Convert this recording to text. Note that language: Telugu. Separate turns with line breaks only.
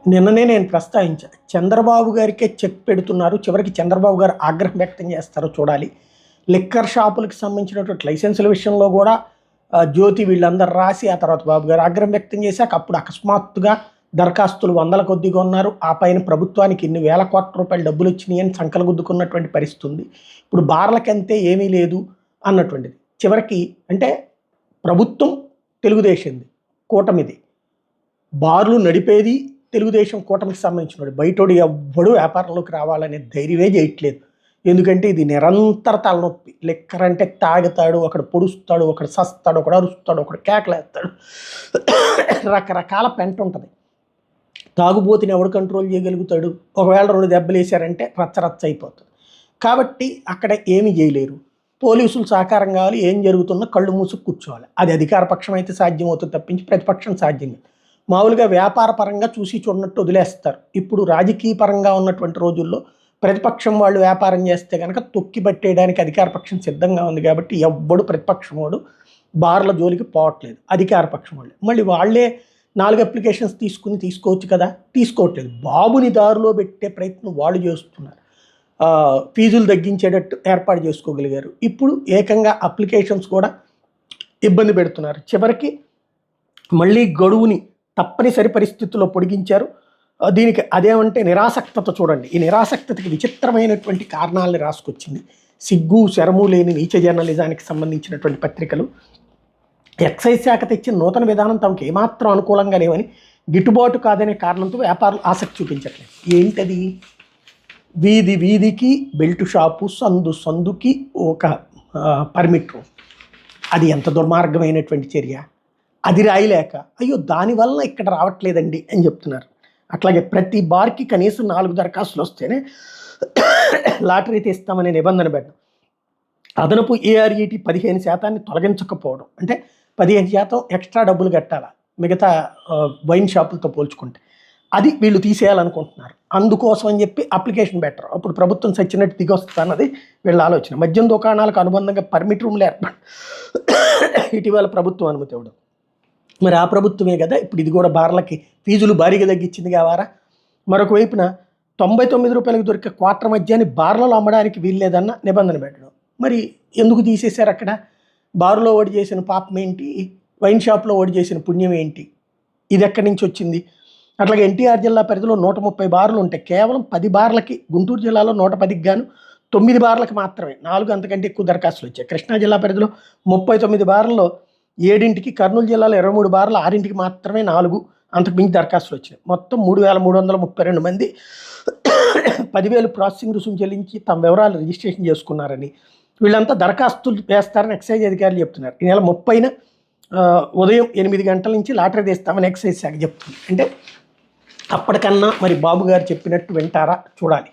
నిన్ననే నేను ప్రస్తావించాను. చంద్రబాబు గారికే చెక్ పెడుతున్నారు. చివరికి చంద్రబాబు గారు ఆగ్రహం వ్యక్తం చేస్తారో చూడాలి. లిక్కర్ షాపులకు సంబంధించినటువంటి లైసెన్సుల విషయంలో కూడా జ్యోతి వీళ్ళందరూ రాసి ఆ తర్వాత బాబు గారు ఆగ్రహం వ్యక్తం చేశాక అప్పుడు అకస్మాత్తుగా దరఖాస్తులు వందల కొద్దిగా ఉన్నారు. ఆ పైన ప్రభుత్వానికి ఇన్ని వేల కోట్ల రూపాయలు డబ్బులు వచ్చినాయని సంకలగుద్దుకున్నటువంటి పరిస్థితి ఉంది. ఇప్పుడు బార్లకంతే ఏమీ లేదు అన్నటువంటిది. చివరికి అంటే ప్రభుత్వం తెలుగుదేశంది, కూటమిది, బార్లు నడిపేది తెలుగుదేశం కూటమికి సంబంధించినవాడు. బయటోడు ఎవ్వడు వ్యాపారంలోకి రావాలనే ధైర్యమే చేయట్లేదు. ఎందుకంటే ఇది నిరంతర తలనొప్పి. లిక్కర్ అంటే తాగుతాడు, ఒకడు పొడుస్తాడు, ఒకడు సస్తాడు, ఒకడు అరుస్తాడు, ఒకడు కేకలేస్తాడు, రకరకాల పెంట ఉంటుంది. తాగుబోతుని ఎవడు కంట్రోల్ చేయగలుగుతాడు? ఒకవేళ 2 దెబ్బలు వేసారంటే రచ్చరచ్చ అయిపోతుంది. కాబట్టి అక్కడ ఏమి చేయలేరు. పోలీసులు సహకారం కావాలి. ఏం జరుగుతుందో కళ్ళు మూసుకు కూర్చోవాలి. అది అధికార పక్షం అయితే సాధ్యమవుతుంది తప్పించి ప్రతిపక్షం సాధ్యం కాదు. మామూలుగా వ్యాపార పరంగా చూసి చూడనట్టు వదిలేస్తారు. ఇప్పుడు రాజకీయ పరంగా ఉన్నటువంటి రోజుల్లో ప్రతిపక్షం వాళ్ళు వ్యాపారం చేస్తే కనుక తొక్కి పట్టేయడానికి అధికార పక్షం సిద్ధంగా ఉంది. కాబట్టి ఎవ్వడు ప్రతిపక్షం వాడు బార్ల జోలికి పోవట్లేదు. అధికార పక్షం వాళ్ళు మళ్ళీ వాళ్ళే 4 అప్లికేషన్స్ తీసుకోవచ్చు కదా, తీసుకోవట్లేదు. బాబుని దారిలో పెట్టే ప్రయత్నం వాళ్ళు చేస్తున్నారు. ఫీజులు తగ్గించేటట్టు ఏర్పాటు చేసుకోగలిగారు. ఇప్పుడు ఏకంగా అప్లికేషన్స్ కూడా ఇబ్బంది పెడుతున్నారు. చివరికి మళ్ళీ గడువుని తప్పనిసరి పరిస్థితుల్లో పొడిగించారు. దీనికి అదేమంటే నిరాసక్తత చూడండి. ఈ నిరాసక్తతకి విచిత్రమైనటువంటి కారణాలని రాసుకొచ్చింది. సిగ్గు శరము లేని నీచ జర్నలిజానికి సంబంధించినటువంటి పత్రికలు ఎక్సైజ్ శాఖ తెచ్చిన నూతన విధానం తమకు ఏమాత్రం అనుకూలంగా లేవని, గిట్టుబాటు కాదనే కారణంతో వ్యాపారులు ఆసక్తి చూపించట్లేదు. ఏంటది? వీధి వీధికి బెల్ట్ షాపు, సందు సందుకి ఒక పర్మిట్ రూమ్. అది ఎంత దుర్మార్గమైనటువంటి చర్య! అది రాయలేక అయ్యో దానివల్ల ఇక్కడ రావట్లేదండి అని చెప్తున్నారు. అట్లాగే ప్రతి బార్కి కనీసం 4 దరఖాస్తులు వస్తేనే లాటరీ తీస్తామనే నిబంధన పెట్టడం. అదనపు ఏఆర్ఈటీ 15% తొలగించకపోవడం. అంటే 15% ఎక్స్ట్రా డబ్బులు కట్టాలా మిగతా వైన్ షాపులతో పోల్చుకుంటే. అది వీళ్ళు తీసేయాలనుకుంటున్నారు. అందుకోసం అని చెప్పి అప్లికేషన్ పెట్టరు. అప్పుడు ప్రభుత్వం సచ్చినట్టు దిగొస్తుంది అన్నది వీళ్ళ ఆలోచన. మద్యం దుకాణాలకు అనుబంధంగా పర్మిట్ రూమ్లు ఏర్పడి ఇటీవల ప్రభుత్వం అనుమతి ఇవ్వడం. మరి ఆ ప్రభుత్వమే కదా ఇప్పుడు ఇది కూడా బార్లకి ఫీజులు భారీగా తగ్గించింది కావారా. మరొక వైపున 99 రూపాయలకు దొరికే క్వార్టర్ మద్యాన్ని బార్లలో అమ్మడానికి వీల్లేదన్న నిబంధన పెట్టడం. మరి ఎందుకు తీసేశారు అక్కడ? బారులో ఓడి చేసిన పాపం ఏంటి, వైన్ షాప్లో ఓడి చేసిన పుణ్యం ఏంటి? ఇది ఎక్కడి నుంచి వచ్చింది? అట్లాగే ఎన్టీఆర్ జిల్లా పరిధిలో 130 బార్లు ఉంటాయి. కేవలం 10 బార్లకి, గుంటూరు జిల్లాలో 110కి గాను 9 బార్లకి మాత్రమే 4 అంతకంటే ఎక్కువ దరఖాస్తులు వచ్చాయి. కృష్ణా జిల్లా పరిధిలో 39 బార్లలో 7కి, కర్నూలు జిల్లాలో 23 బార్లు 6కి మాత్రమే 4 అంతకు మించి దరఖాస్తులు వచ్చినాయి. మొత్తం 3332 మంది 10,000 ప్రాసెసింగ్ రుసుము చెల్లించి తమ వివరాలు రిజిస్ట్రేషన్ చేసుకున్నారని, వీళ్ళంతా దరఖాస్తులు వేస్తారని ఎక్సైజ్ అధికారులు చెప్తున్నారు. ఈ నెల 30న ఉదయం 8 గంటల నుంచి లాటరీ తీస్తామని ఎక్సైజ్ శాఖ చెప్తుంది. అంటే అప్పటికన్నా మరి బాబు గారు చెప్పినట్టు వింటారా చూడాలి.